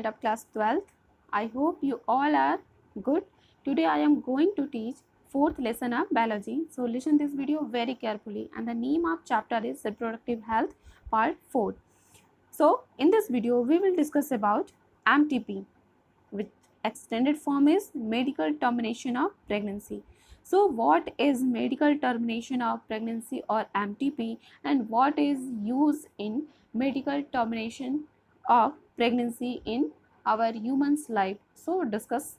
of class 12th. I hope you all are good. Today I am going to teach fourth lesson of biology. So listen this video very carefully, and the name of chapter is reproductive health part 4. So in this video we will discuss about MTP, which extended form is medical termination of pregnancy. So what is medical termination of pregnancy or MTP, and what is used in medical termination of pregnancy in our human's life? So discuss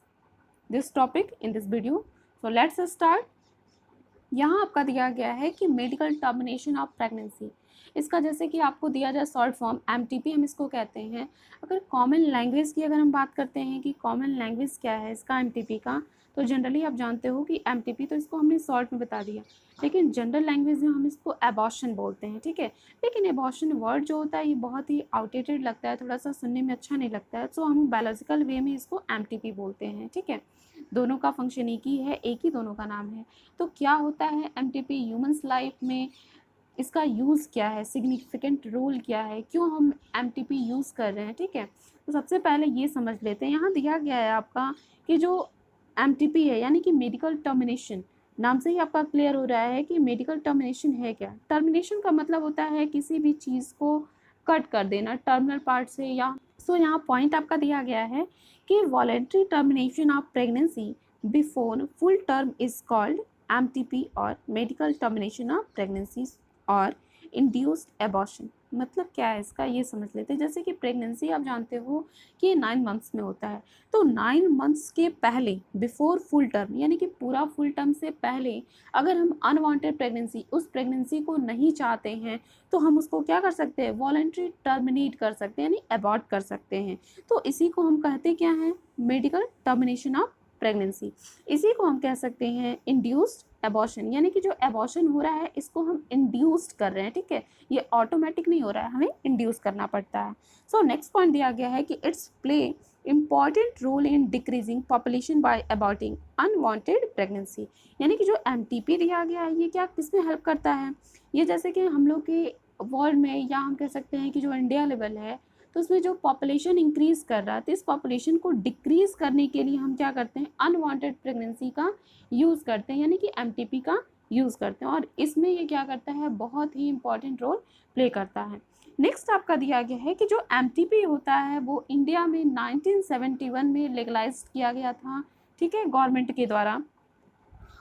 this topic in this video. So let's start. यहाँ आपका दिया गया है कि medical termination of pregnancy, इसका जैसे कि आपको दिया जाए शॉर्ट फॉर्म MTP हम इसको कहते हैं। अगर कॉमन लैंग्वेज की अगर हम बात करते हैं कि कॉमन लैंग्वेज क्या है इसका MTP का, तो जनरली आप जानते हो कि MTP तो इसको हमने शॉर्ट में बता दिया, लेकिन जनरल लैंग्वेज में हम इसको एबॉर्शन बोलते हैं, ठीक है। लेकिन एबॉर्शन वर्ड जो होता है ये बहुत ही आउटडेटेड लगता है, थोड़ा सा सुनने में अच्छा नहीं लगता है, सो हम बायोलॉजिकल वे में इसको MTP बोलते हैं, ठीक है। दोनों का फंक्शन एक ही है, एक ही दोनों का नाम है। तो क्या होता है MTP ह्यूमंस लाइफ में, इसका यूज़ क्या है, सिग्निफिकेंट रोल क्या है, क्यों हम MTP यूज़ कर रहे हैं, ठीक है। तो सबसे पहले ये समझ लेते हैं। यहाँ दिया गया है आपका कि जो MTP है यानी कि मेडिकल टर्मिनेशन, नाम से ही आपका क्लियर हो रहा है कि मेडिकल टर्मिनेशन है क्या। टर्मिनेशन का मतलब होता है किसी भी चीज़ को कट कर देना टर्मिनल पार्ट से, या सो यहाँ पॉइंट आपका दिया गया है कि voluntary termination of pregnancy before full term is called MTP और मेडिकल टर्मिनेशन ऑफ प्रेगनेंसी और इंड्यूस्ड एबॉर्शन। मतलब क्या है इसका ये समझ लेते हैं। जैसे कि प्रेगनेंसी आप जानते हो कि 9 मंथ्स में होता है, तो 9 मंथ्स के पहले बिफोर फुल टर्म यानी कि पूरा फुल टर्म से पहले अगर हम अनवांटेड प्रेगनेंसी, उस प्रेगनेंसी को नहीं चाहते हैं, तो हम उसको क्या कर सकते हैं, वॉलेंट्री टर्मिनेट कर सकते हैं यानी अबॉर्ट कर सकते हैं। तो इसी को हम कहते क्या हैं, मेडिकल टर्मिनेशन ऑफ प्रेगनेंसी। इसी को हम कह सकते हैं इंड्यूस्ड एबॉर्शन, यानी कि जो एबॉर्शन हो रहा है इसको हम इंड्यूस्ड कर रहे हैं, ठीक है। ये ऑटोमेटिक नहीं हो रहा है, हमें इंड्यूस करना पड़ता है। सो नेक्स्ट पॉइंट दिया गया है कि it's play important role in decreasing population by aborting unwanted pregnancy. यानी कि जो MTP दिया गया है ये क्या किसमें हेल्प करता है, ये जैसे कि हम लोग के वर्ल्ड में, या हम कह सकते हैं कि जो इंडिया लेवल है तो उसमें जो पॉपुलेशन इंक्रीज़ कर रहा है, तो इस पॉपुलेशन को डिक्रीज़ करने के लिए हम क्या करते हैं, अनवांटेड प्रेगनेंसी का यूज़ करते हैं, यानी कि MTP का यूज़ करते हैं। और इसमें ये क्या करता है, बहुत ही इंपॉर्टेंट रोल प्ले करता है। नेक्स्ट आपका दिया गया है कि जो MTP होता है वो इंडिया में 1971 में लीगलाइज किया गया था, ठीक है, गवर्नमेंट के द्वारा।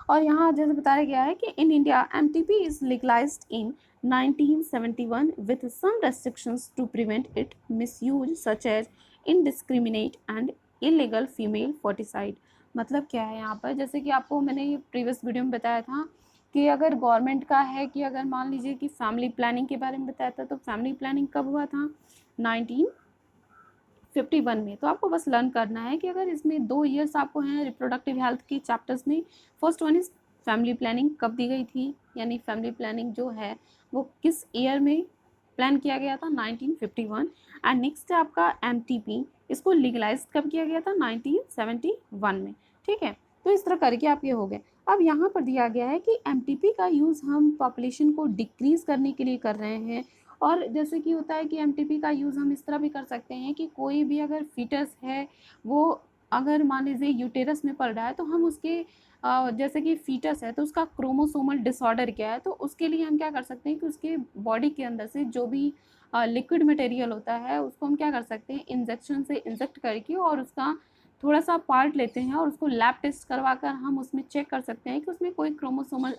और यहाँ जैसे बताया गया है कि in India MTP is legalised in 1971 with some restrictions to prevent its misuse such as indiscriminate and illegal female foeticide। मतलब क्या है यहाँ पर, जैसे कि आपको मैंने प्रीवियस वीडियो में बताया था कि अगर गवर्नमेंट का है कि अगर मान लीजिए कि फैमिली प्लानिंग के बारे में बताया था, तो फैमिली प्लानिंग कब हुआ था, 1951 में। तो आपको बस लर्न करना है कि अगर इसमें 2 ईयर्स आपको हैं रिप्रोडक्टिव हेल्थ की चैप्टर्स में। First one is family planning कब दी गई थी, यानी फैमिली प्लानिंग जो है वो किस ईयर में प्लान किया गया था, 1951। एंड नेक्स्ट है आपका MTP, इसको लीगलाइज कब किया गया था, 1971 में, ठीक है। तो इस तरह करके आप ये हो गए। अब यहाँ पर दिया गया है कि MTP का यूज़ हम पॉपुलेशन को डिक्रीज़ करने के लिए कर रहे हैं। और जैसे कि होता है कि MTP का यूज़ हम इस तरह भी कर सकते हैं कि कोई भी अगर फीटस है वो अगर मान लीजिए यूटेरस में पड़ रहा है, तो हम उसके जैसे कि फीटस है तो उसका क्रोमोसोमल डिसऑर्डर क्या है, तो उसके लिए हम क्या कर सकते हैं कि उसके बॉडी के अंदर से जो भी लिक्विड मटेरियल होता है उसको हम क्या कर सकते हैं, इंजेक्शन से इंजेक्ट करके और उसका थोड़ा सा पार्ट लेते हैं और उसको लैब टेस्ट करवा कर हम उसमें चेक कर सकते हैं कि उसमें कोई क्रोमोसोमल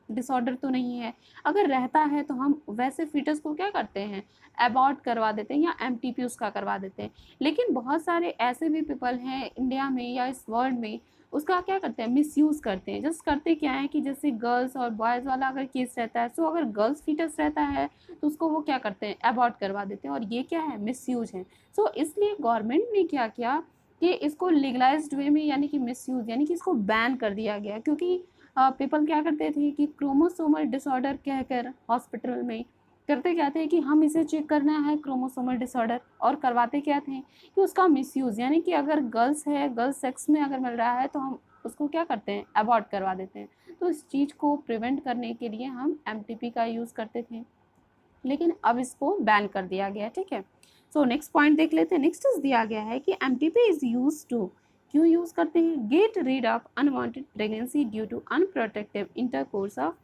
डिसऑर्डर तो नहीं है। अगर रहता है तो हम वैसे फीटस को क्या करते हैं, अबॉर्ट करवा देते हैं या MTP उसका करवा देते हैं। लेकिन बहुत सारे ऐसे भी पीपल हैं इंडिया में या इस वर्ल्ड में, उसका क्या करते हैं, मिसयूज़ करते हैं। जस्ट करते क्या है कि जैसे गर्ल्स और बॉयज़ वाला अगर केस रहता है, सो अगर गर्ल्स फीटस रहता है तो उसको वो क्या करते हैं, अबॉर्ट करवा देते हैं, और ये क्या है, मिसयूज है। सो इसलिए गवर्नमेंट ने क्या किया कि इसको लीगलाइज्ड वे में, यानी कि मिसयूज यानी कि इसको बैन कर दिया गया। क्योंकि पीपल क्या करते थे कि क्रोमोसोमल डिसऑर्डर कहकर हॉस्पिटल में करते क्या थे कि हम इसे चेक करना है क्रोमोसोमल डिसऑर्डर, और करवाते क्या थे कि उसका मिसयूज़, यानी कि अगर गर्ल्स है, गर्ल्स सेक्स में अगर मिल रहा है तो हम उसको क्या करते हैं, अबॉर्ट करवा देते हैं। तो इस चीज़ को प्रिवेंट करने के लिए हम MTP का यूज़ करते थे, लेकिन अब इसको बैन कर दिया गया, ठीक है। सो नेक्स्ट पॉइंट देख लेते हैं। नेक्स्ट दिया गया है कि MTP इज यूज टू, क्यों यूज करते हैं, get rid of unwanted pregnancy due to unprotective intercourse of,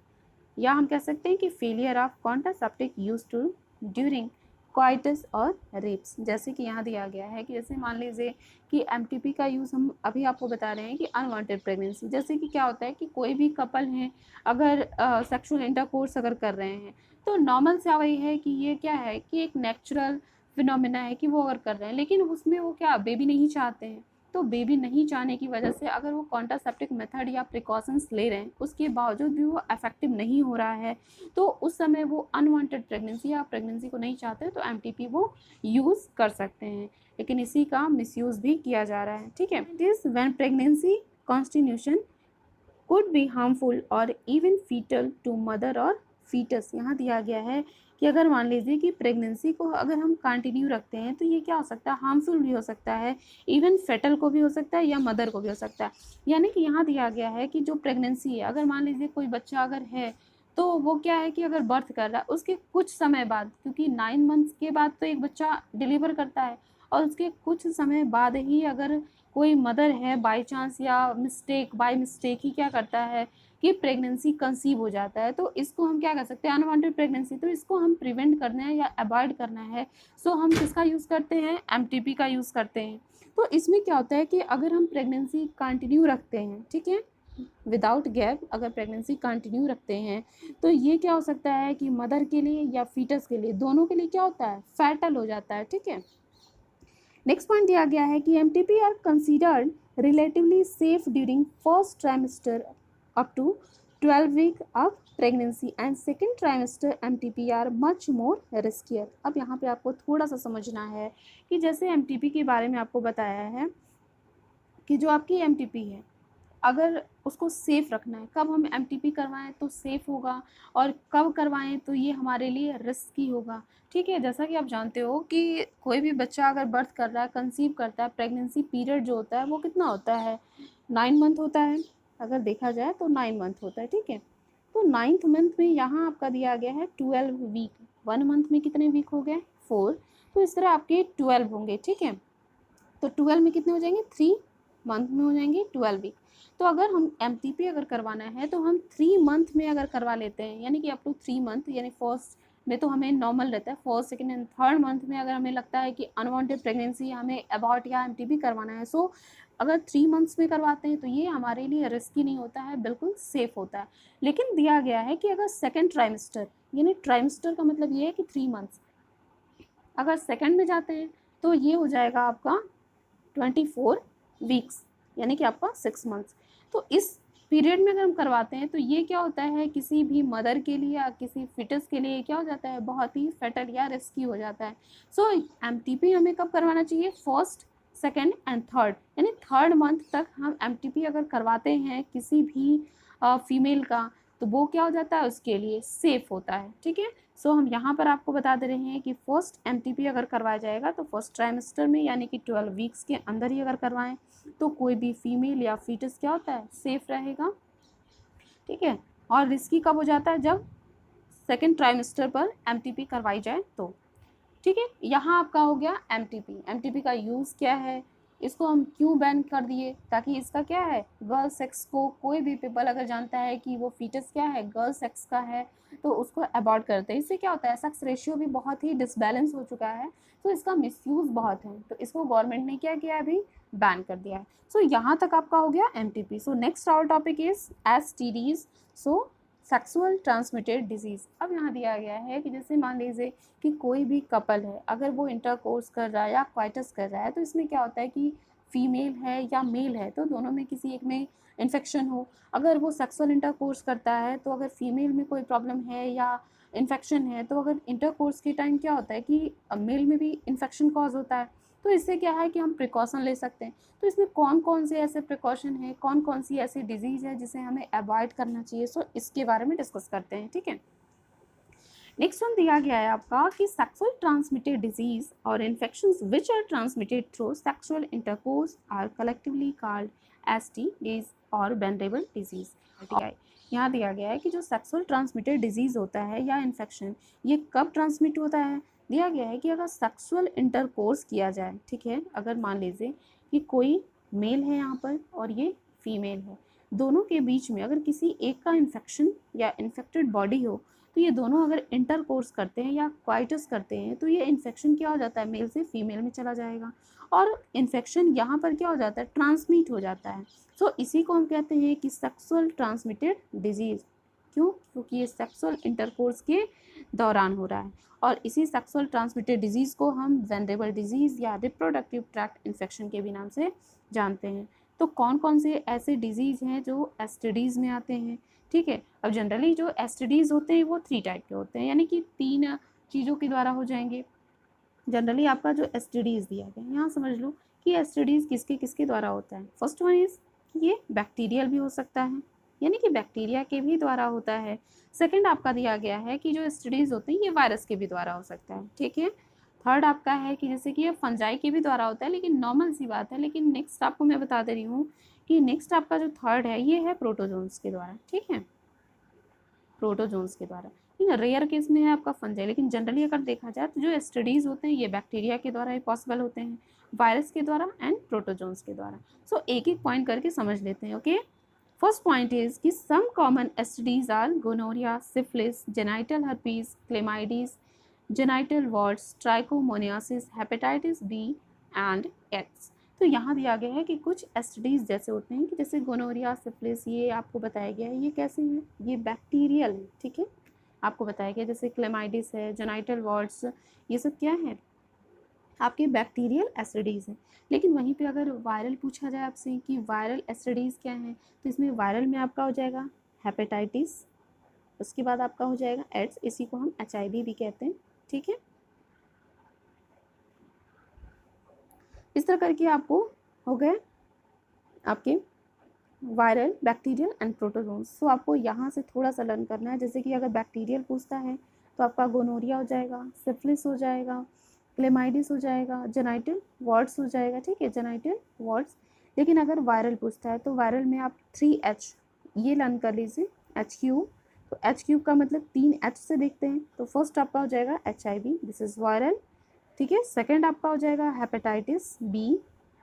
या हम कह सकते हैं कि failure of contraceptive use to during coitus और रेप्स। जैसे कि यहाँ दिया गया है कि जैसे मान लीजिए कि MTP का यूज़ हम अभी आपको बता रहे हैं कि अनवांटेड प्रेगनेंसी, जैसे कि क्या होता है कि कोई भी कपल हैं अगर सेक्सुअल इंटरकोर्स अगर कर रहे हैं तो नॉर्मल सा वही है कि ये क्या है कि एक नेचुरल फिनोमिना है कि वो अगर कर रहे हैं, लेकिन उसमें वो क्या बेबी नहीं चाहते हैं। तो बेबी नहीं चाहने की वजह से अगर वो कॉन्ट्रासेप्टिव मेथड या प्रिकॉशंस ले रहे हैं उसके बावजूद भी वो इफेक्टिव नहीं हो रहा है, तो उस समय वो अनवांटेड प्रेगनेंसी या प्रेगनेंसी को नहीं चाहते तो MTP वो यूज़ कर सकते हैं, लेकिन इसी का मिसयूज़ भी किया जा रहा है। ठीक है, this when pregnancy constitution could be harmful और even fetal to mother और fetus। यहाँ दिया गया है कि अगर मान लीजिए कि प्रेगनेंसी को अगर हम कंटिन्यू रखते हैं तो ये क्या हो सकता है, हार्मफुल भी हो सकता है, इवन फेटल को भी हो सकता है या मदर को भी हो सकता है। यानी कि यहाँ दिया गया है कि जो प्रेगनेंसी है, अगर मान लीजिए कोई बच्चा अगर है तो वो क्या है कि अगर बर्थ कर रहा है उसके कुछ समय बाद, क्योंकि 9 मंथ्स के बाद तो एक बच्चा डिलीवर करता है और उसके कुछ समय बाद ही अगर कोई मदर है बाय चांस या बाय मिस्टेक ही क्या करता है कि प्रेगनेंसी कंसीव हो जाता है, तो इसको हम क्या कर सकते हैं, अनवांटेड प्रेगनेंसी, तो इसको हम प्रिवेंट करना है या अवॉइड करना है। सो हम किसका यूज़ करते हैं, MTP का यूज़ करते हैं। तो इसमें क्या होता है कि अगर हम प्रेगनेंसी कंटिन्यू रखते हैं, ठीक है, विदाउट गैप अगर प्रेगनेंसी कंटिन्यू रखते हैं तो ये क्या हो सकता है कि मदर के लिए या फीटस के लिए, दोनों के लिए क्या होता है, फैटल हो जाता है। ठीक है, नेक्स्ट पॉइंट दिया गया है कि MTP are considered relatively safe during first trimester up to 12 week of pregnancy and second trimester MTP are much more riskier. अब यहाँ पे आपको थोड़ा सा समझना है कि जैसे MTP के बारे में आपको बताया है कि जो आपकी MTP है अगर उसको सेफ़ रखना है, कब हम MTP करवाएं तो सेफ़ होगा और कब करवाएं तो ये हमारे लिए रिस्की होगा। ठीक है, जैसा कि आप जानते हो कि कोई भी बच्चा अगर बर्थ कर रहा है, कंसीव करता है, प्रेगनेंसी पीरियड जो होता है वो कितना होता है, 9 मंथ होता है। अगर देखा जाए तो 9 मंथ होता है। ठीक है, तो 9th मंथ में यहाँ आपका दिया गया है 12 वीक। 1 मंथ में कितने वीक हो गए, 4, तो इस तरह आपके 12 होंगे। ठीक है, तो 12 में कितने हो जाएंगे, 3 मंथ में हो जाएंगे 12 वीक। तो अगर हम MTP अगर करवाना है तो हम 3 मंथ में अगर करवा लेते हैं, यानी कि अप टू 3 मंथ, यानी फर्स्ट में तो हमें नॉर्मल रहता है, first second and third month में अगर हमें लगता है कि अनवांटेड प्रेगनेंसी हमें अबॉर्ट या MTP करवाना है, सो अगर 3 मंथ्स में करवाते हैं तो ये हमारे लिए रिस्की नहीं होता है, बिल्कुल सेफ होता है। लेकिन दिया गया है कि अगर सेकेंड ट्राइमेस्टर, यानी ट्राइमेस्टर का मतलब ये है कि 3 मंथ्स, अगर सेकेंड में जाते हैं तो ये हो जाएगा आपका 24 वीक्स, यानी कि आपका 6 मंथ्स। तो इस पीरियड में अगर हम करवाते हैं तो ये क्या होता है, किसी भी मदर के लिए या किसी फिटस के लिए क्या हो जाता है, बहुत ही फेटल या रिस्की हो जाता है। सो MTP हमें कब करवाना चाहिए, फर्स्ट सेकेंड एंड थर्ड, यानी थर्ड मंथ तक हम MTP अगर करवाते हैं किसी भी फीमेल का तो वो क्या हो जाता है, उसके लिए सेफ होता है। ठीक है, सो हम यहाँ पर आपको बता दे रहे हैं कि फर्स्ट MTP अगर करवाया जाएगा तो फर्स्ट ट्राइमेस्टर में, यानी कि 12 वीक्स के अंदर ही अगर करवाएं तो कोई भी फीमेल या फीटस क्या होता है, सेफ रहेगा। ठीक है, और रिस्की कब हो जाता है, जब सेकेंड ट्राइमेस्टर पर MTP करवाई जाए तो। ठीक है, यहाँ आपका हो गया MTP का यूज़ क्या है, इसको हम क्यों बैन कर दिए, ताकि इसका क्या है, गर्ल सेक्स को कोई भी पीपल अगर जानता है कि वो फीटस क्या है, गर्ल सेक्स का है, तो उसको अबॉर्ट करते हैं। इससे क्या होता है, सेक्स रेशियो भी बहुत ही डिसबैलेंस हो चुका है, तो इसका मिसयूज़ बहुत है, तो इसको गवर्नमेंट ने क्या किया है, अभी बैन कर दिया है। सो यहाँ तक आपका हो गया MTP। So next our topic is STDs, so sexual transmitted disease. अब यहाँ दिया गया है कि जैसे मान लीजिए कि कोई भी कपल है अगर वो इंटरकोर्स कर रहा है या क्वाइटस कर रहा है, तो इसमें क्या होता है कि फीमेल है या मेल है तो दोनों में किसी एक में इन्फेक्शन हो। अगर वो सेक्सुअल इंटरकोर्स करता है तो अगर फीमेल में कोई प्रॉब्लम है या इन्फेक्शन है, तो अगर इंटरकोर्स के टाइम क्या होता है कि मेल में भी इन्फेक्शन कॉज होता है, तो इससे क्या है कि हम प्रिकॉशन ले सकते हैं। तो इसमें कौन कौन से ऐसे प्रिकॉशन है, कौन कौन सी ऐसी डिजीज़ है जिसे हमें अवॉइड करना चाहिए, सो इसके बारे में डिस्कस करते हैं। ठीक है, नेक्स्ट वन दिया गया है आपका कि सेक्सुअल ट्रांसमिटेड डिजीज और infections which are transmitted through sexual intercourse are collectively called STDs और वेनरेबल डिजीज। यहाँ दिया गया है कि जो सेक्सुअल ट्रांसमिटेड डिजीज़ होता है या इन्फेक्शन, ये कब ट्रांसमिट होता है, दिया गया है कि अगर सेक्सुअल इंटरकोर्स किया जाए, ठीक है, अगर मान लीजिए कि कोई मेल है यहाँ पर और ये फीमेल है, दोनों के बीच में अगर किसी एक का इन्फेक्शन या इन्फेक्टेड बॉडी हो, तो ये दोनों अगर इंटरकोर्स करते हैं या क्वाइटस करते हैं तो ये इन्फेक्शन क्या हो जाता है, मेल से फीमेल में चला जाएगा और इन्फेक्शन यहाँ पर क्या हो जाता है, ट्रांसमिट हो जाता है। सो इसी को हम कहते हैं कि सेक्सुअल ट्रांसमिटेड डिजीज़। क्यों? क्योंकि ये सेक्सुअल इंटरकोर्स के दौरान हो रहा है और इसी सेक्सुअल ट्रांसमिटेड डिजीज़ को हम वेनरेबल डिजीज़ या रिप्रोडक्टिव ट्रैक्ट इन्फेक्शन के भी नाम से जानते हैं। तो कौन कौन से ऐसे डिजीज़ हैं जो एसटीडीज़ में आते हैं, ठीक है। अब जनरली जो एसटीडीज़ होते हैं वो 3 टाइप के होते हैं, यानी कि 3 चीज़ों के द्वारा हो जाएंगे। जनरली आपका जो एसटीडीज़ दिया गया है यहाँ समझ लो कि एसटीडीज़ किसके किसके द्वारा होता है। फर्स्ट वन इज़ ये बैक्टीरियल भी हो सकता है, यानी कि बैक्टीरिया के भी द्वारा होता है। सेकंड आपका दिया गया है कि जो एसटीडीज़ होते हैं ये वायरस के भी द्वारा हो सकता है, ठीक है। थर्ड आपका है कि जैसे कि ये फंजाई के भी द्वारा होता है, लेकिन नॉर्मल सी बात है। लेकिन नेक्स्ट आपको मैं बता दे रही हूँ कि नेक्स्ट आपका जो थर्ड है ये है प्रोटोजोन्स के द्वारा, ठीक है, प्रोटोजोन्स के द्वारा। ठीक है, रेयर केस में है आपका फंजाई, लेकिन जनरली अगर देखा जाए तो जो एसटीडीज़ होते हैं ये बैक्टीरिया के द्वारा ही पॉसिबल होते हैं, वायरस के द्वारा एंड प्रोटोजोन्स के द्वारा। सो एक एक पॉइंट करके समझ लेते हैं। ओके, फर्स्ट पॉइंट इज कि some common STDs are gonorrhoea, syphilis, genital herpes, chlamydia, genital warts, trichomoniasis, hepatitis B and AIDS. तो यहाँ दिया गया है कि कुछ एसटीडीज जैसे होते हैं कि जैसे गोनोरिया, सिफिलिस, ये आपको बताया गया है ये कैसे हैं, ये बैक्टीरियल है, ठीक है, आपको बताया गया। जैसे क्लेमाइडिस है, जेनाइटल वॉर्ड्स, ये सब क्या है, आपके बैक्टीरियल एसिडीज़ हैं। लेकिन वहीं पे अगर वायरल पूछा जाए आपसे कि वायरल एसिडीज़ क्या हैं, तो इसमें वायरल में आपका हो जाएगा हेपेटाइटिस, उसके बाद आपका हो जाएगा एड्स, इसी को हम HIV भी कहते हैं, ठीक है। इस तरह करके आपको हो गए आपके वायरल, बैक्टीरियल एंड प्रोटोजोन्स। सो आपको यहाँ से थोड़ा सा लर्न करना है। जैसे कि अगर बैक्टीरियल पूछता है तो आपका गोनोरिया हो जाएगा, सिफिलिस हो जाएगा, क्लेमाइडिस हो जाएगा, जेनाइटल वॉर्ड्स हो जाएगा, ठीक है, जेनाइटल वॉर्ड्स। लेकिन अगर वायरल पूछता है तो वायरल में आप 3H ये लर्न कर लीजिए, HQ। तो H³ का मतलब 3H से देखते हैं, तो फर्स्ट आपका हो जाएगा HIV, दिस इज़ वायरल, ठीक है। सेकेंड आपका हो जाएगा hepatitis B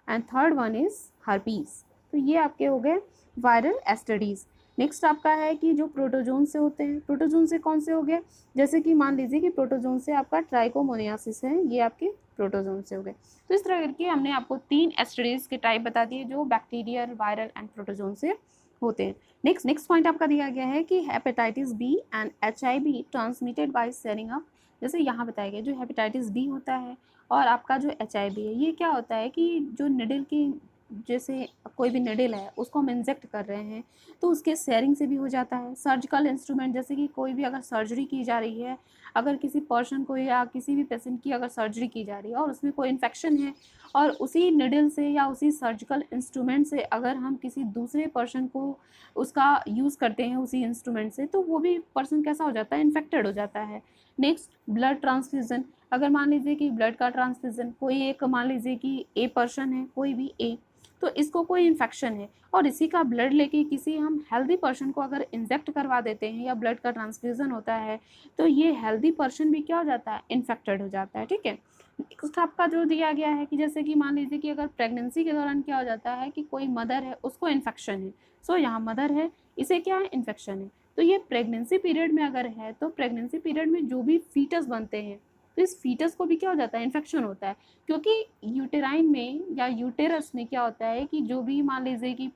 and third one is herpes. तो ये आपके हो गए वायरल एसटीडीज़। नेक्स्ट आपका है कि जो प्रोटोजोन से होते हैं, प्रोटोजोन से कौन से हो गए, जैसे कि मान लीजिए कि प्रोटोजोन से आपका ट्राइकोमोनियासिस है, ये आपके प्रोटोजोन से हो गए। तो इस तरह करके हमने आपको 3 एसटीडीज़ के टाइप बता दिए जो बैक्टीरियल, वायरल एंड प्रोटोजोन से होते हैं। नेक्स्ट पॉइंट आपका दिया गया है कि hepatitis B and HIV transmitted by sharing of. जैसे यहाँ बताया गया जो हेपेटाइटिस बी होता है और आपका जो HIV है, ये क्या होता है कि जो निडल की, जैसे कोई भी निडल है उसको हम इंजेक्ट कर रहे हैं तो उसके शेयरिंग से भी हो जाता है। सर्जिकल इंस्ट्रूमेंट, जैसे कि कोई भी अगर सर्जरी की जा रही है, अगर किसी पर्सन को या किसी भी पेशेंट की अगर सर्जरी की जा रही है और उसमें कोई इन्फेक्शन है और उसी निडल से या उसी सर्जिकल इंस्ट्रूमेंट से अगर हम किसी दूसरे पर्सन को उसका यूज़ करते हैं उसी इंस्ट्रूमेंट से, तो वो भी पर्सन कैसा हो जाता है, इन्फेक्टेड हो जाता है। Next, blood transfusion. अगर मान लीजिए कि ब्लड का ट्रांसफ्यूज़न, कोई एक मान लीजिए कि ए पर्सन है, कोई भी ए, तो इसको कोई इन्फेक्शन है और इसी का ब्लड लेके किसी हम हेल्दी पर्सन को अगर इंजेक्ट करवा देते हैं या ब्लड का ट्रांसफ्यूज़न होता है, तो ये हेल्दी पर्सन भी क्या हो जाता है, इन्फेक्टेड हो जाता है, ठीक है। नेक्स्ट आपका जो दिया गया है कि जैसे कि मान लीजिए कि अगर प्रेगनेंसी के दौरान क्या हो जाता है कि कोई मदर है उसको इन्फेक्शन है, सो यहाँ मदर है, इसे क्या है, इन्फेक्शन है। तो ये प्रेगनेंसी पीरियड में अगर है तो प्रेगनेंसी पीरियड में जो भी फीटस बनते हैं तो इस फीटस को भी क्या हो जाता है, इन्फेक्शन होता है। क्योंकि यूटेराइन में या यूटेरस में क्या होता है कि जो भी मान लीजिए कि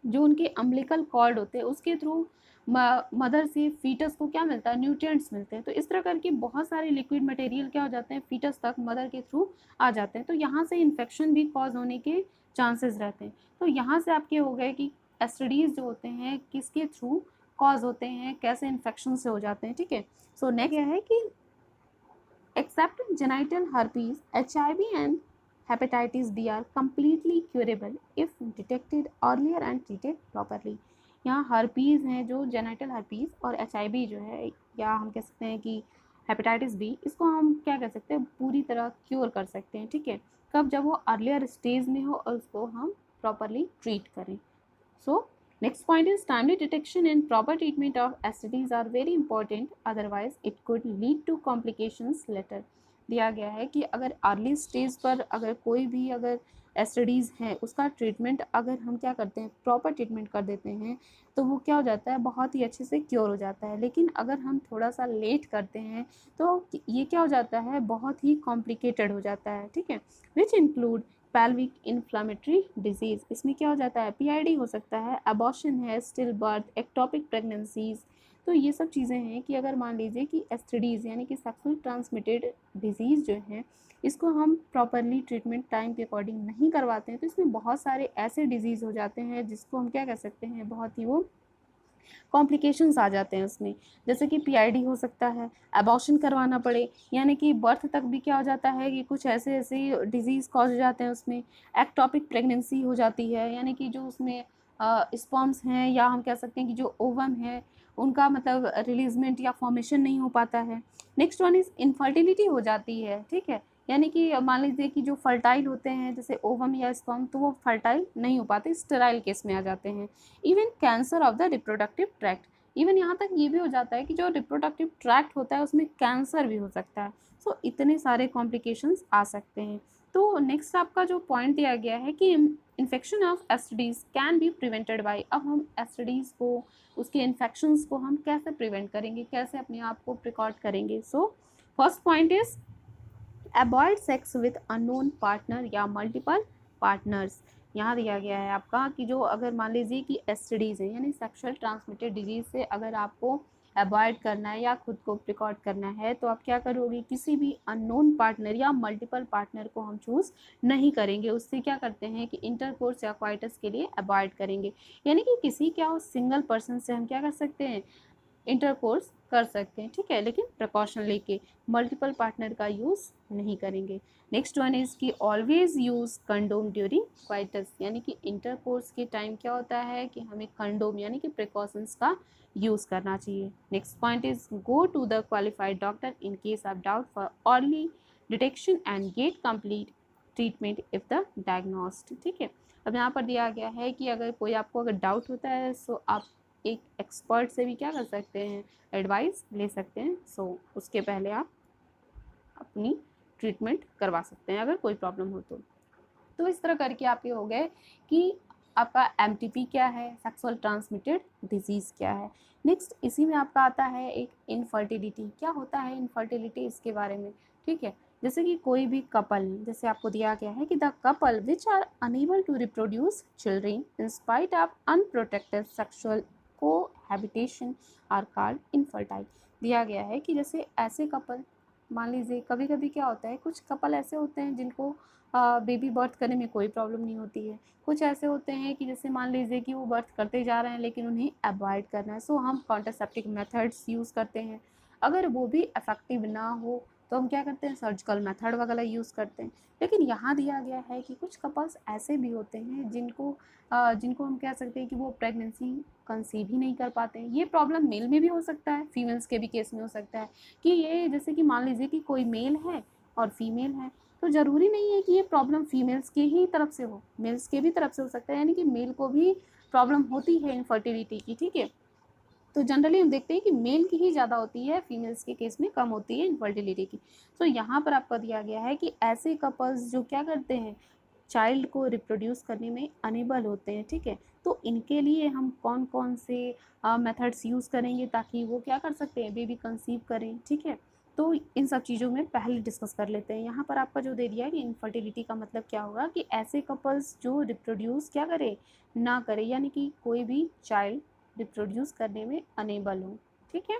जो उनके अम्बिलिकल कॉर्ड होते हैं उसके थ्रू मदर से फीटस को क्या मिलता है, न्यूट्रिएंट्स मिलते हैं। तो इस तरह करके बहुत सारे लिक्विड मटेरियल क्या हो जाते हैं, फीटस तक मदर के थ्रू आ जाते हैं, तो यहाँ से इन्फेक्शन भी कॉज होने के चांसेस रहते हैं। तो यहाँ से आपके हो गए कि एसटीडीज जो होते हैं किसके थ्रू कॉज होते हैं, कैसे इन्फेक्शन से हो जाते हैं, ठीक है। सो नेक्स्ट यह है कि except genital herpes, HIV and hepatitis B are completely curable if detected earlier and treated properly। यहाँ हर्पीज़ हैं जो जेनाइटल हर्पीज़ और HIV जो है, या हम कह सकते हैं कि हेपेटाइटिस बी, इसको हम क्या कह सकते हैं, पूरी तरह क्योर कर सकते हैं, ठीक है। कब, जब वो अर्लियर स्टेज में हो और उसको हम प्रॉपरली ट्रीट करें। सो Next point is timely detection and proper treatment of STDs are very important, otherwise it could lead to complications later. दिया गया है कि अगर अर्ली स्टेज पर अगर कोई भी अगर STDs हैं उसका ट्रीटमेंट अगर हम क्या करते हैं, प्रॉपर ट्रीटमेंट कर देते हैं, तो वो क्या हो जाता है, बहुत ही अच्छे से क्योर हो जाता है। लेकिन अगर हम थोड़ा सा लेट करते हैं तो ये क्या हो जाता है, बहुत ही कॉम्प्लिकेटेड हो जाता है, ठीक है। Which include pelvic inflammatory disease, इसमें क्या हो जाता है, PID हो सकता है, अबॉर्शन है, स्टिल बर्थ, एक्टोपिक प्रेगनेंसीज। तो ये सब चीज़ें हैं कि अगर मान लीजिए कि STDs यानी कि सेक्सुअल ट्रांसमिटेड डिजीज़ जो हैं, इसको हम प्रॉपरली ट्रीटमेंट टाइम के अकॉर्डिंग नहीं करवाते हैं तो इसमें बहुत सारे ऐसे डिजीज़ हो जाते हैं जिसको हम क्या कह सकते हैं, बहुत ही वो कॉम्प्लिकेशंस आ जाते हैं उसमें। जैसे कि PID हो सकता है, अबॉर्शन करवाना पड़े, यानी कि बर्थ तक भी क्या हो जाता है कि कुछ ऐसे ऐसे डिजीज़ कॉज हो जाते हैं उसमें। एक्टोपिक प्रेगनेंसी हो जाती है, यानी कि जो उसमें स्पर्म्स हैं या हम कह सकते हैं कि जो ओवम है उनका मतलब रिलीजमेंट या फॉर्मेशन नहीं हो पाता है। नेक्स्ट वन इज़ इनफर्टिलिटी हो जाती है, ठीक है। यानी कि मान लीजिए कि जो फर्टाइल होते हैं जैसे ओवम या स्पर्म, तो वो फर्टाइल नहीं हो पाते, स्टेराइल केस में आ जाते हैं। Even cancer of the reproductive tract, even यहाँ तक ये भी हो जाता है कि जो रिप्रोडक्टिव ट्रैक्ट होता है उसमें कैंसर भी हो सकता है। सो इतने सारे कॉम्प्लिकेशंस आ सकते हैं। तो नेक्स्ट आपका जो पॉइंट दिया गया है कि infection of STDs can be prevented by, अब हम STDs को, उसके इन्फेक्शंस को हम कैसे प्रिवेंट करेंगे, कैसे अपने आप को प्रिकॉट करेंगे। So first point is avoid sex with unknown partner या मल्टीपल पार्टनर्स। यहाँ दिया गया है आपका कि जो अगर मान लीजिए कि STDs हैं यानी सेक्सुअल ट्रांसमिटेड डिजीज से अगर आपको अवॉइड करना है या खुद को प्रिकॉट करना है तो आप क्या करोगे, किसी भी अननोन पार्टनर या मल्टीपल पार्टनर को हम चूज़ नहीं करेंगे। उससे क्या करते हैं कि इंटरकोर्स या क्वाइटस के लिए अवॉइड करेंगे, यानी कि किसी क्या हो सिंगल पर्सन से हम क्या कर सकते हैं, इंटरकोर्स कर सकते हैं, ठीक है, लेकिन प्रिकॉशन लेके मल्टीपल पार्टनर का यूज़ नहीं करेंगे। नेक्स्ट वन इज़ कि always use condom during coitus, यानी कि इंटरकोर्स के टाइम क्या होता है कि हमें कंडोम यानी कि प्रिकॉशंस का यूज़ करना चाहिए। Next point is go to the qualified doctor in case of doubt for early detection and get complete treatment if the diagnosed, ठीक है। अब यहाँ पर दिया गया है कि अगर कोई आपको अगर डाउट होता है सो आप एक एक्सपर्ट से भी क्या कर सकते हैं, एडवाइस ले सकते हैं। सो उसके पहले आप अपनी ट्रीटमेंट करवा सकते हैं अगर कोई प्रॉब्लम हो तो इस तरह करके आपके हो गए कि आपका MTP क्या है, सेक्सुअल ट्रांसमिटेड डिजीज़ क्या है। नेक्स्ट इसी में आपका आता है एक इनफर्टिलिटी, क्या होता है इनफर्टिलिटी, इसके बारे में, ठीक है। जैसे कि कोई भी कपल, जैसे आपको दिया गया है कि the couple which are unable to reproduce children in spite of unprotected sexual cohabitation are called infertile. दिया गया है कि जैसे ऐसे कपल, मान लीजिए कभी कभी क्या होता है, कुछ कपल ऐसे होते हैं जिनको बेबी बर्थ करने में कोई प्रॉब्लम नहीं होती है। कुछ ऐसे होते हैं कि जैसे मान लीजिए कि वो बर्थ करते जा रहे हैं लेकिन उन्हें अवॉइड करना है, सो हम कॉन्ट्रासेप्टिव मेथड्स यूज़ करते हैं। अगर वो भी इफेक्टिव ना हो तो हम क्या करते हैं, सर्जिकल मेथड वगैरह यूज़ करते हैं। लेकिन यहाँ दिया गया है कि कुछ कपल्स ऐसे भी होते हैं जिनको हम कह सकते हैं कि वो प्रेगनेंसी कंसीव ही नहीं कर पाते हैं। ये प्रॉब्लम मेल में भी हो सकता है, फीमेल्स के भी केस में हो सकता है कि ये जैसे कि मान लीजिए कि कोई मेल है और फीमेल है, तो ज़रूरी नहीं है कि ये प्रॉब्लम फीमेल्स के ही तरफ से हो, मेल्स के भी तरफ से हो सकता है, यानी कि मेल को भी प्रॉब्लम होती है इनफर्टिलिटी की, ठीक है। तो जनरली हम देखते हैं कि मेल की ही ज़्यादा होती है, फीमेल्स के केस में कम होती है इनफर्टिलिटी की। तो यहाँ पर आपको दिया गया है कि ऐसे कपल्स जो क्या करते हैं, चाइल्ड को रिप्रोड्यूस करने में अनेबल होते हैं, ठीक है। तो इनके लिए हम कौन कौन से मेथड्स यूज़ करेंगे ताकि वो क्या कर सकते हैं, बेबी कंसीव करें, ठीक है। तो इन सब चीज़ों में पहले डिस्कस कर लेते हैं। यहाँ पर आपका जो दे दिया है कि इनफर्टिलिटी का मतलब क्या होगा कि ऐसे कपल्स जो रिप्रोड्यूस क्या करें, ना करें, यानी कि कोई भी चाइल्ड रिप्रोड्यूस करने में अनेबल हो, ठीक है।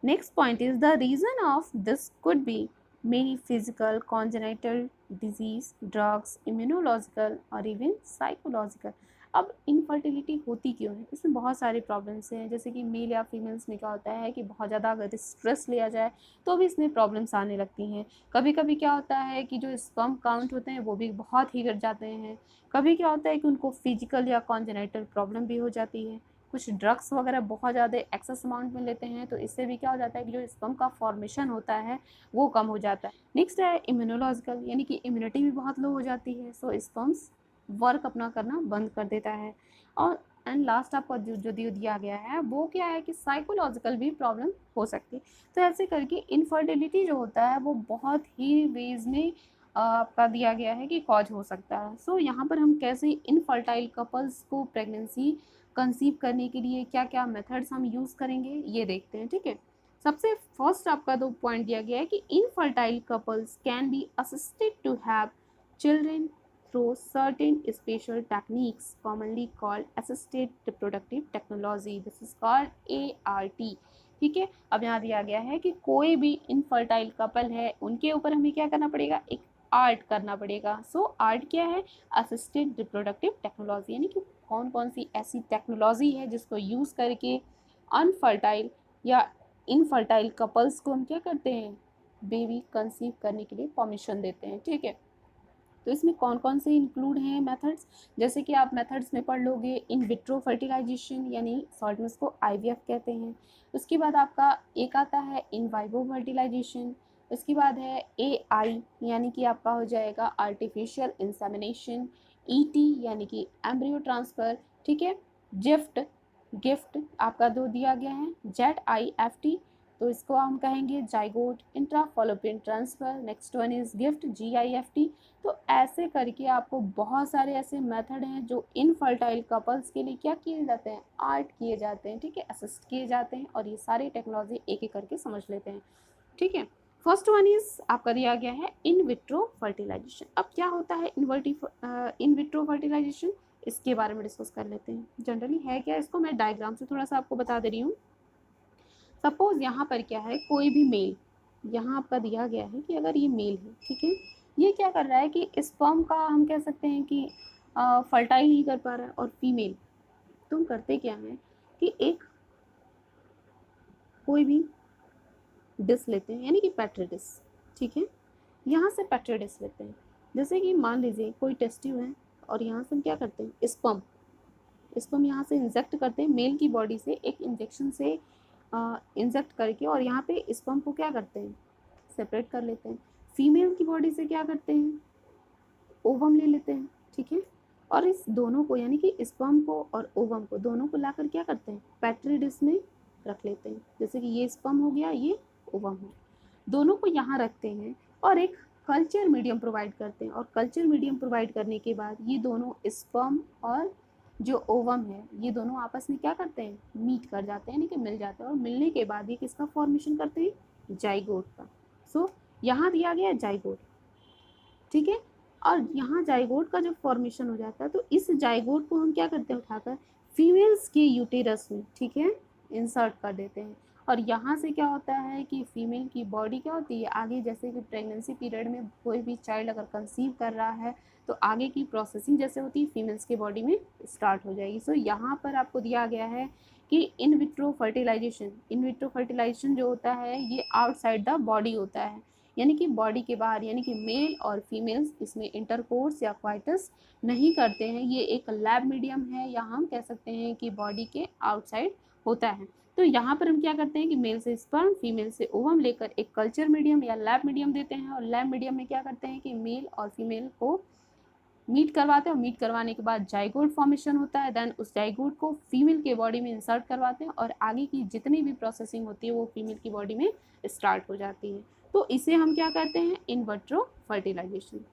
Next point is the reason of this could be many physical, congenital disease, drugs, immunological और इवन साइकोलॉजिकल। अब इनफर्टिलिटी होती क्यों है, इसमें बहुत सारी प्रॉब्लम्स हैं। जैसे कि मेल या फीमेल्स में क्या होता है कि बहुत ज़्यादा अगर स्ट्रेस लिया जाए तो भी इसमें प्रॉब्लम्स आने लगती हैं। कभी कभी क्या होता है कि जो स्पर्म काउंट होते हैं वो भी बहुत ही गिर जाते हैं। कभी क्या होता है कि उनको फिजिकल या कॉन्जेनिटल प्रॉब्लम भी हो जाती है। कुछ ड्रग्स वगैरह बहुत ज़्यादा एक्सेस अमाउंट में लेते हैं तो इससे भी क्या हो जाता है कि जो स्पर्म का फॉर्मेशन होता है वो कम हो जाता है। नेक्स्ट है इम्यूनोलॉजिकल, यानी कि इम्यूनिटी भी बहुत लो हो जाती है, सो स्पर्म्स वर्क अपना करना बंद कर देता है। और एंड लास्ट आपका जो दिया गया है वो क्या है कि साइकोलॉजिकल भी प्रॉब्लम हो सकती है। तो ऐसे करके इनफर्टिलिटी जो होता है वो बहुत ही वेज में आपका दिया गया है कि कॉज हो सकता है। सो यहाँ पर हम कैसे इनफर्टाइल कपल्स को प्रेगनेंसी कंसीव करने के लिए क्या क्या मेथड्स हम यूज़ करेंगे ये देखते हैं, ठीक है। सबसे फर्स्ट आपका दो पॉइंट दिया गया है कि infertile couples can be assisted to have children through certain special techniques commonly called assisted reproductive technology. This is called ART. ठीक है, अब यहाँ दिया गया है कि कोई भी इनफर्टाइल कपल है उनके ऊपर हमें क्या करना पड़ेगा, एक आर्ट करना पड़ेगा। सो आर्ट क्या है, असिस्टेड रिप्रोडक्टिव टेक्नोलॉजी, यानी कि कौन कौन सी ऐसी टेक्नोलॉजी है जिसको यूज़ करके अनफर्टाइल या इनफर्टाइल कपल्स को हम क्या करते हैं, बेबी कंसीव करने के लिए परमिशन देते हैं, ठीक है। तो इसमें कौन कौन से इंक्लूड हैं मेथड्स, जैसे कि आप मेथड्स में पढ़ लोगे इन विट्रो फर्टिलाइजेशन, यानी शॉर्ट में इसको IVF कहते हैं। उसके बाद आपका एक आता है इन वाइवो फर्टिलाइजेशन। उसके बाद है AI, यानी कि आपका हो जाएगा आर्टिफिशियल इंसेमिनेशन। ET यानी कि एम्ब्रियो ट्रांसफ़र, ठीक है। गिफ्ट आपका दो दिया गया है, ZIFT, तो इसको हम कहेंगे zygote intrafallopian transfer. Next one is gift, GIFT। तो ऐसे करके आपको बहुत सारे ऐसे मेथड हैं जो इनफर्टाइल कपल्स के लिए क्या किए जाते हैं, आर्ट किए जाते हैं, ठीक है, असिस्ट किए जाते हैं। और ये सारी टेक्नोलॉजी एक एक करके समझ लेते हैं, ठीक है। फर्स्ट वन इज आपका दिया गया है इन विट्रो फर्टिलाइजेशन। अब क्या होता है इन विट्रो फर्टिलाइजेशन, इसके बारे में डिस्कस कर लेते हैं। जनरली है क्या, इसको मैं डायग्राम से थोड़ा सा आपको बता दे रही हूँ। सपोज यहाँ पर क्या है, कोई भी मेल, यहाँ आपका दिया गया है कि अगर ये मेल है, ठीक है, ये क्या कर रहा है कि स्पर्म का हम कह सकते हैं कि फर्टाइल नहीं कर पा रहा है। और फीमेल तुम करते क्या है कि एक कोई भी डिस लेते हैं, यानी कि पेट्री डिस, ठीक है, यहाँ से पेट्री डिस लेते हैं। जैसे कि मान लीजिए कोई टेस्ट ट्यूब है और यहाँ से हम क्या करते हैं, स्पर्म यहाँ से इंजेक्ट करते हैं मेल की बॉडी से, एक इंजेक्शन से इंजेक्ट करके, और यहाँ पे स्पर्म को क्या करते हैं, सेपरेट कर लेते हैं। फीमेल की बॉडी से क्या करते हैं, ओवम ले लेते हैं, ठीक है, और इस दोनों को यानी कि स्पर्म को और ओवम को दोनों को लाकर क्या करते हैं, पेट्री डिश में रख लेते हैं। जैसे कि ये स्पर्म हो गया, ये ओवम हो, दोनों को यहाँ रखते हैं और एक कल्चर मीडियम प्रोवाइड करते हैं। और कल्चर मीडियम प्रोवाइड करने के बाद ये दोनों स्पर्म और जो ओवम है ये दोनों आपस में क्या करते हैं, मीट कर जाते हैं, यानी कि मिल जाते हैं। और मिलने के बाद ये किसका फॉर्मेशन करते हैं, जाइगोट का। सो यहाँ दिया गया जाइगोट, ठीक है, और यहाँ जाइगोट का जब फॉर्मेशन हो जाता है तो इस जाइगोट को हम क्या करते हैं, उठाकर फीमेल्स के यूटेरस में, ठीक है, इंसर्ट कर देते हैं। और यहाँ से क्या होता है कि फीमेल की बॉडी क्या होती है आगे, जैसे कि प्रेगनेंसी पीरियड में कोई भी चाइल्ड अगर कंसीव कर रहा है तो आगे की प्रोसेसिंग जैसे होती है फीमेल्स के बॉडी में स्टार्ट हो जाएगी। सो यहाँ पर आपको दिया गया है कि इन विट्रो फर्टिलाइजेशन जो होता है ये आउटसाइड द बॉडी होता है, यानी कि बॉडी के बाहर, यानी कि मेल और फीमेल्स इसमें इंटरकोर्स या क्वाइटस नहीं करते हैं। ये एक लैब मीडियम है, या हम कह सकते हैं कि बॉडी के आउटसाइड होता है। तो यहाँ पर हम क्या करते हैं कि मेल से स्पर्म, फीमेल से ओवम लेकर एक कल्चर मीडियम या लैब मीडियम देते हैं। और लैब मीडियम में क्या करते हैं कि मेल और फीमेल को मीट करवाते हैं, और मीट करवाने के बाद जाइगोट फॉर्मेशन होता है। देन उस जाइगोट को फीमेल के बॉडी में इंसर्ट करवाते हैं और आगे की जितनी भी प्रोसेसिंग होती है वो फीमेल की बॉडी में स्टार्ट हो जाती है। तो इसे हम क्या कहते हैं, इन विट्रो फर्टिलाइजेशन,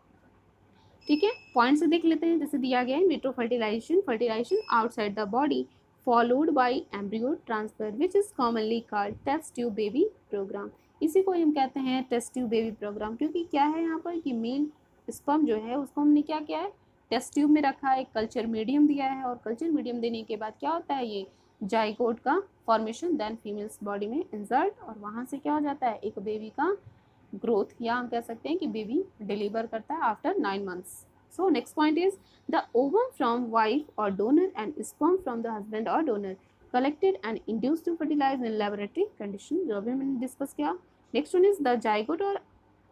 ठीक है। पॉइंट से देख लेते हैं, जैसे दिया गया है in vitro fertilization outside the body followed by embryo transfer which is commonly called test tube baby program. इसी को हम कहते हैं टेस्ट ट्यूब बेबी प्रोग्राम, क्योंकि क्या है यहाँ पर कि मेल स्पर्म जो है उसको हमने क्या किया है, टेस्ट ट्यूब में रखा है, कल्चर मीडियम दिया है, और कल्चर मीडियम देने के बाद क्या होता है, ये जाइगोट का फॉर्मेशन, देन फीमेल्स बॉडी में इंसर्ट, और वहाँ से क्या हो जाता है, एक बेबी का ग्रोथ, या हम कह सकते हैं कि बेबी डिलीवर करता है after 9 months। So next point is the ovum from wife or donor and sperm from the husband or donor collected and induced to fertilize in laboratory condition, जो अभी मैंने डिस्कस किया। Next one is the zygote और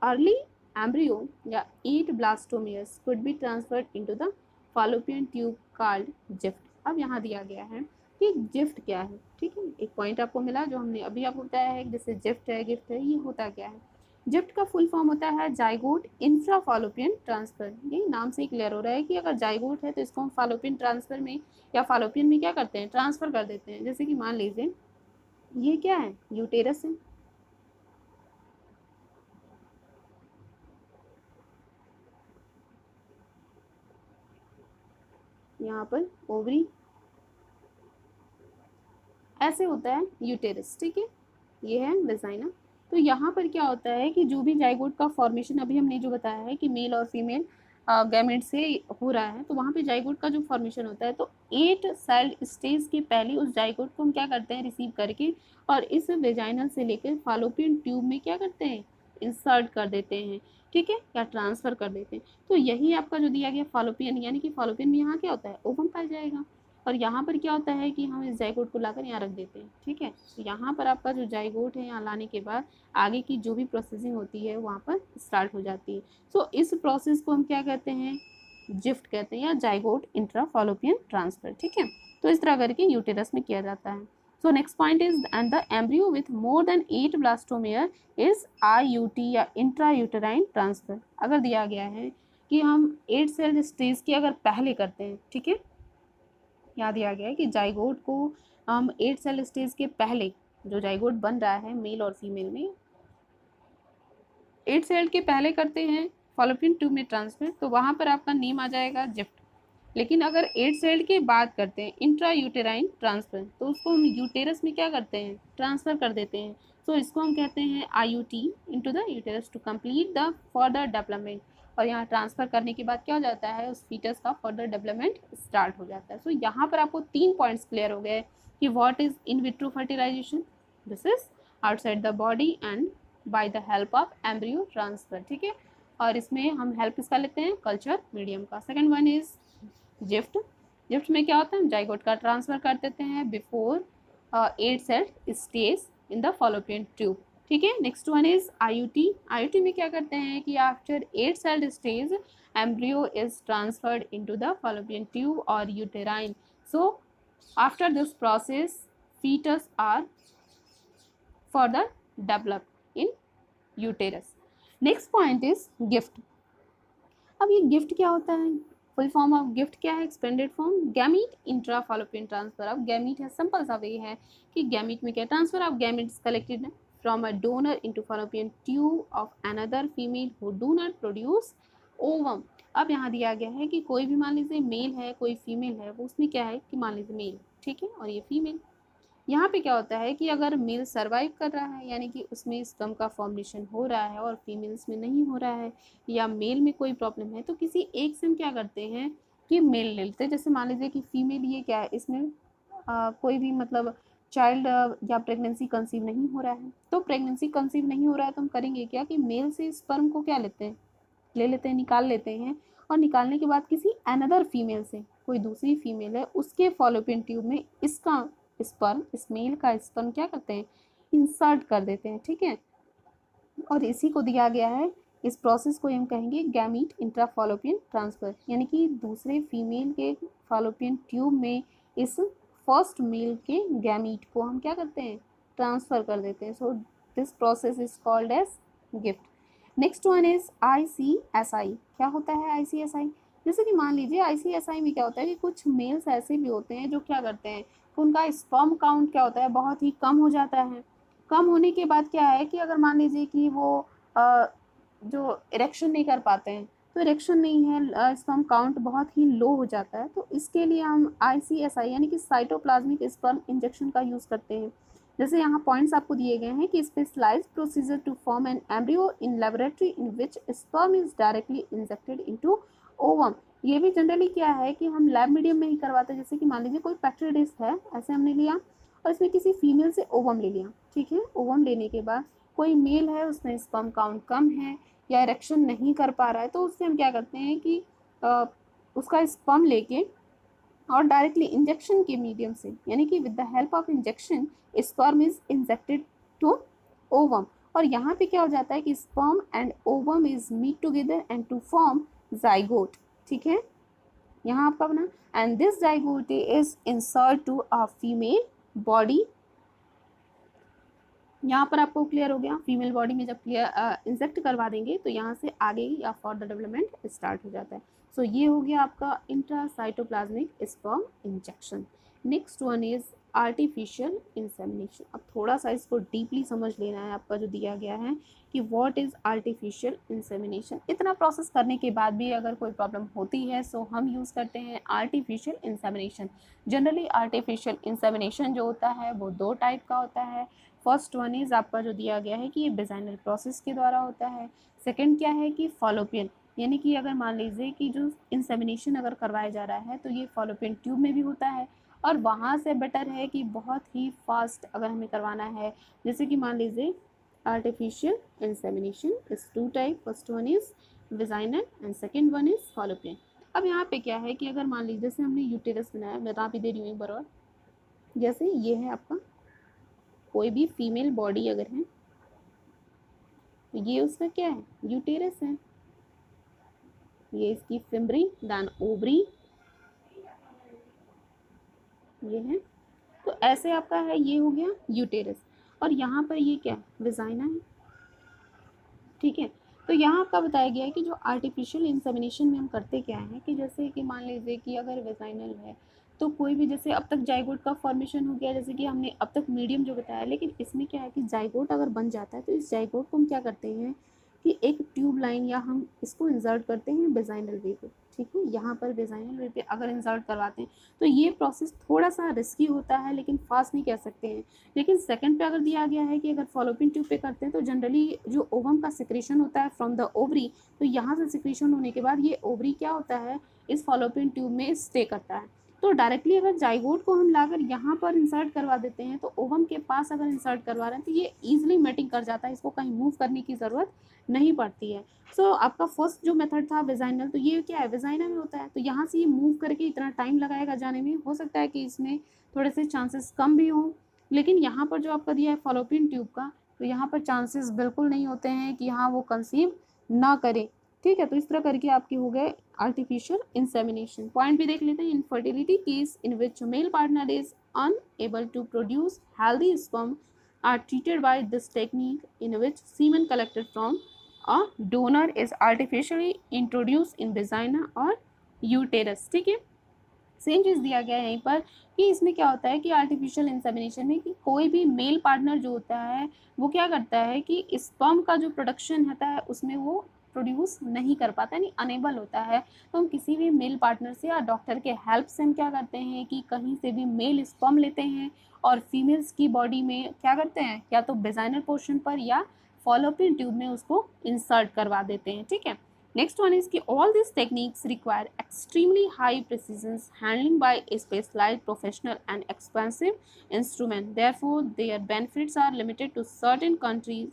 early embryo या 8 blastomeres could be transferred into the fallopian tube called gift। अब यहाँ दिया गया है कि गिफ्ट क्या है, ठीक है, एक पॉइंट आपको मिला जो हमने अभी आपको बताया है, जैसे गिफ्ट है, ये होता क्या है। जिफ्ट का फुल फॉर्म होता है जाइगोट इंफ्राफालोपियन ट्रांसफर। ये नाम से ही क्लियर हो रहा है कि अगर जाइगोट है तो इसको हम फालोपियन ट्रांसफर में या फालोपियन में क्या करते हैं, ट्रांसफर कर देते हैं। जैसे कि मान लीजिए ये क्या है, यूटेरस है, यहाँ पर ओवरी, ऐसे होता है यूटेरस, ठीक है, ये है वेजाइना। तो यहाँ पर क्या होता है कि जो भी जाइगोट का फॉर्मेशन अभी हमने जो बताया है कि मेल और फीमेल गैमेट से हो रहा है, तो वहाँ पे जाइगोट का जो फॉर्मेशन होता है तो 8 सेल्ड स्टेज के पहले उस जाइगोट को हम क्या करते हैं, रिसीव करके और इस वेजाइनल से लेकर फालोपियन ट्यूब में क्या करते हैं, इंसर्ट कर देते हैं, ठीक है, या ट्रांसफर कर देते हैं। तो यही आपका जो दिया गया फालोपियन, यानी कि फालोपियन में यहाँ क्या होता है, ओवम पाया जाएगा, और यहाँ पर क्या होता है कि हम इस जाइगोट को लाकर यहाँ रख देते हैं, ठीक है। तो यहाँ पर आपका जो जाइगोट है यहाँ लाने के बाद आगे की जो भी प्रोसेसिंग होती है वहाँ पर स्टार्ट हो जाती है। सो इस प्रोसेस को हम क्या कहते हैं, जिफ्ट कहते हैं या जाइगोट इंट्राफालोपियन ट्रांसफर, ठीक है। तो इस तरह करके यूटेरस में किया जाता है। So next point is and the embryo with more than 8 blastomere is IUT या इंट्रा यूटेराइन ट्रांसफर। अगर दिया गया है कि हम 8 सेल स्टेज के अगर पहले करते हैं, ठीक है, यहाँ दिया गया है कि जाइगोट को हम 8 सेल स्टेज के पहले जो जाइगोट बन रहा है मेल और फीमेल में 8 सेल के पहले करते हैं फॉलोपियन ट्यूब में ट्रांसफर, तो वहाँ पर आपका नेम आ जाएगा जिफ्ट। लेकिन अगर 8 सेल के बाद करते हैं इंट्रा यूटेराइन ट्रांसफर, तो उसको हम यूटेरस में क्या करते हैं, ट्रांसफर कर देते हैं। सो इसको हम कहते हैं IUT into the uterus to complete the further development. और यहाँ ट्रांसफर करने के बाद क्या हो जाता है, उस फीटस का फर्दर डेवलपमेंट स्टार्ट हो जाता है। सो यहाँ पर आपको 3 पॉइंट्स क्लियर हो गए कि what is in vitro fertilization, this is outside the body and by the help of embryo transfer, ठीक है। और इसमें हम हेल्प किसका लेते हैं, कल्चर मीडियम का। Second one is GIFT. GIFT में क्या होता है, हम जाइगोट का ट्रांसफर कर देते हैं before 8 cell stage in the fallopian tube, ठीक है। Next one is IUT। IUT में क्या करते हैं कि after 8 cell stage embryo is transferred into the fallopian tube और uterine. So after this process fetus are further developed in uterus. Next point is gift. अब ये गिफ्ट क्या होता है, फुल फॉर्म ऑफ गिफ्ट क्या है, expanded form gamete intra fallopian transfer. अब gamete है, सिंपल सा वे है कि गैमीट में क्या, transfer of gametes collected from a donor into fallopian tube of another female who do not produce ovum. अब यहाँ दिया गया है कि कोई भी मान लीजिए मेल है, कोई फीमेल है, वो उसमें क्या है कि मान लीजिए मेल, ठीक है, और ये फीमेल। यहाँ पे क्या होता है कि अगर मेल सर्वाइव कर रहा है, यानी कि उसमें स्पर्म का फॉर्मेशन हो रहा है और फीमेल्स में नहीं हो रहा है, या मेल में कोई प्रॉब्लम है, तो किसी एक से हम क्या करते हैं कि मेल ले लेते हैं। जैसे मान लीजिए कि फीमेल ये क्या है, इसमें कोई भी मतलब चाइल्ड या प्रेगनेंसी कंसीव नहीं हो रहा है, तो प्रेगनेंसी कंसीव नहीं हो रहा है तो हम करेंगे क्या कि मेल से स्पर्म को क्या लेते हैं, ले लेते हैं, निकाल लेते हैं, और निकालने के बाद किसी अनदर फीमेल से, कोई दूसरी फीमेल है उसके फॉलोपियन ट्यूब में इसका स्पर्म, इस मेल का स्पर्म क्या करते हैं, इंसर्ट कर देते हैं, ठीक है। और इसी को दिया गया है, इस प्रोसेस को हम कहेंगे गैमीट इंट्रा फॉलोपियन ट्रांसफर, यानी कि दूसरे फीमेल के फॉलोपियन ट्यूब में इस फर्स्ट मेल के गैमीट को हम क्या करते हैं, ट्रांसफर कर देते हैं। So this process is called as GIFT. Next one is ICSI। क्या होता है ICSI, जैसे कि मान लीजिए ICSI में क्या होता है कि कुछ मेल्स ऐसे भी होते हैं जो क्या करते हैं, उनका स्पर्म काउंट क्या होता है, बहुत ही कम हो जाता है। कम होने के बाद क्या है कि अगर मान लीजिए कि वो जो इरेक्शन नहीं कर पाते हैं, तो इरेक्शन नहीं है, स्पर्म काउंट बहुत ही लो हो जाता है, तो इसके लिए हम ICSI यानी कि साइटोप्लाज्मिक स्पर्म इंजेक्शन का यूज़ करते हैं। जैसे यहाँ पॉइंट्स आपको दिए गए हैं कि specialized procedure to form an embryo in laboratory in which sperm is directly injected into ovum. ये भी जनरली क्या है कि हम लैब मीडियम में ही करवाते हैं। जैसे कि मान लीजिए कोई पेट्री डिश है, ऐसे हमने लिया और इसमें किसी फीमेल से ओवम ले लिया, ठीक है। ओवम लेने के बाद कोई मेल है, उसमें स्पर्म काउंट कम है या इरेक्शन नहीं कर पा रहा है, तो उससे हम क्या करते हैं कि उसका स्पर्म लेके और डायरेक्टली इंजेक्शन के मीडियम से, यानी कि with the help of injection sperm is injected to ovum. और यहाँ पे क्या हो जाता है कि sperm and ovum is meet together and to form zygote, ठीक है। यहाँ आपका बना and this zygote is insert to a female body यहाँ पर आपको क्लियर हो गया। फीमेल बॉडी में जब इंजेक्ट करवा देंगे तो यहाँ से आगे या फर्दर डेवलपमेंट स्टार्ट हो जाता है। सो ये हो गया आपका intracytoplasmic sperm injection. Next one is artificial insemination. अब थोड़ा सा इसको डीपली समझ लेना है आपका जो दिया गया है कि व्हाट इज़ आर्टिफिशियल इंसेमिनेशन। इतना प्रोसेस करने के बाद भी अगर कोई प्रॉब्लम होती है सो हम यूज़ करते हैं artificial insemination. Generally artificial insemination जो होता है वो 2 टाइप का होता है। फर्स्ट वन इज़ आपका जो दिया गया है कि ये वेजाइनल प्रोसेस के द्वारा होता है। सेकंड क्या है कि फॉलोपियन, यानी कि अगर मान लीजिए कि जो इंसेमिनेशन अगर करवाया जा रहा है तो ये फॉलोपियन ट्यूब में भी होता है, और वहाँ से बेटर है कि बहुत ही फास्ट अगर हमें करवाना है, जैसे कि मान लीजिए artificial insemination is 2 type. First one is vaginal and second one is Fallopian. अब यहाँ पे क्या है कि अगर मान लीजिए जैसे हमने यूटेरस बनाया, मैं बता भी दे रही हूँ एक बार और, जैसे ये है आपका कोई भी फीमेल बॉडी अगर है तो ये उसका क्या है, यूटेरस है। ये इसकी फिम्बरी देन ओवरी, ये है। तो ऐसे आपका है, ये हो गया यूटेरस, और यहाँ पर ये क्या है, वेजाइना है। ठीक है। तो यहाँ आपका बताया गया है कि जो आर्टिफिशियल इंसेमिनेशन में हम करते क्या है कि जैसे कि मान लीजिए कि अगर वेजाइनल है तो कोई भी, जैसे अब तक जाइगोट का फॉर्मेशन हो गया, जैसे कि हमने अब तक मीडियम जो बताया, लेकिन इसमें क्या है कि जाइगोट अगर बन जाता है तो इस जाइगोट को हम क्या करते हैं कि एक ट्यूब लाइन या हम इसको इंसर्ट करते हैं वेजाइनल वे पे। ठीक है, यहाँ पर वेजाइनल वे पे अगर इंसर्ट करवाते हैं तो ये प्रोसेस थोड़ा सा रिस्की होता है, लेकिन फास्ट नहीं कह सकते हैं। लेकिन सेकंड पे अगर दिया गया है कि अगर फॉलोपियन ट्यूब पे करते हैं तो जनरली जो ओवम का सिक्रेशन होता है फ्रॉम द ओवरी, तो यहाँ से सिक्रेशन होने के बाद ये ओवरी क्या होता है, इस फॉलोपियन ट्यूब में स्टे करता है। तो डायरेक्टली अगर जाइगोट को हम लाकर यहाँ पर इंसर्ट करवा देते हैं तो ओवम के पास अगर इंसर्ट करवा रहे हैं तो ये ईजिली मेटिंग कर जाता है, इसको कहीं मूव करने की ज़रूरत नहीं पड़ती है। सो आपका फर्स्ट जो मेथड था वेजाइनल, तो ये क्या है, वेजाइना में होता है, तो यहाँ से ये मूव करके इतना टाइम लगाएगा जाने में, हो सकता है कि इसमें थोड़े से चांसेस कम भी हों। लेकिन यहाँ पर जो आपका दिया है फॉलोपियन ट्यूब का, तो यहाँ पर चांसेस बिल्कुल नहीं होते हैं कि यहाँ वो कंसीव ना करे। ठीक है, तो इस तरह करके आपके हो गए आर्टिफिशियल इंसेमिनेशन। पॉइंट भी देख लेते हैं। Infertility case in which male partner is unable to produce healthy sperm are treated by this technique, in which semen collected from a donor is artificially introduced in vagina or uterus। ठीक है, same चीज़ दिया गया है यहीं पर कि इसमें क्या होता है कि आर्टिफिशियल इंसेमिनेशन में कि कोई भी मेल पार्टनर जो होता है वो क्या करता है कि स्पर्म का जो प्रोडक्शन होता है उसमें वो प्रोड्यूस नहीं कर पाता, यानी अनेबल होता है। तो हम किसी भी मेल पार्टनर से या डॉक्टर के हेल्प से हम क्या करते हैं कि कहीं से भी मेल स्पर्म लेते हैं और फीमेल्स की बॉडी में क्या करते हैं, या तो वेजाइनल पोर्शन पर या फॉलोपियन ट्यूब में उसको इंसर्ट करवा देते हैं। ठीक है। Next one is कि all these techniques require extremely high precision handling by a specialized professional and expensive instrument. Therefore, their benefits are limited to certain countries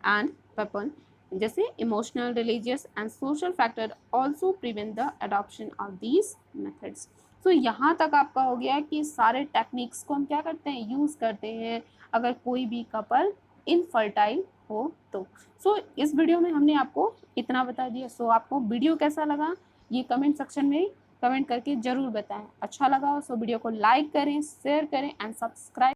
and people. जैसे emotional, religious and social factor also prevent the adoption of these methods. So यहाँ तक आपका हो गया कि सारे techniques को हम क्या करते हैं, यूज़ करते हैं अगर कोई भी कपल इनफर्टाइल हो तो। सो इस वीडियो में हमने आपको इतना बता दिया। सो आपको वीडियो कैसा लगा ये कमेंट सेक्शन में कमेंट करके ज़रूर बताएं। अच्छा लगा हो सो वीडियो को लाइक करें, शेयर करें एंड सब्सक्राइब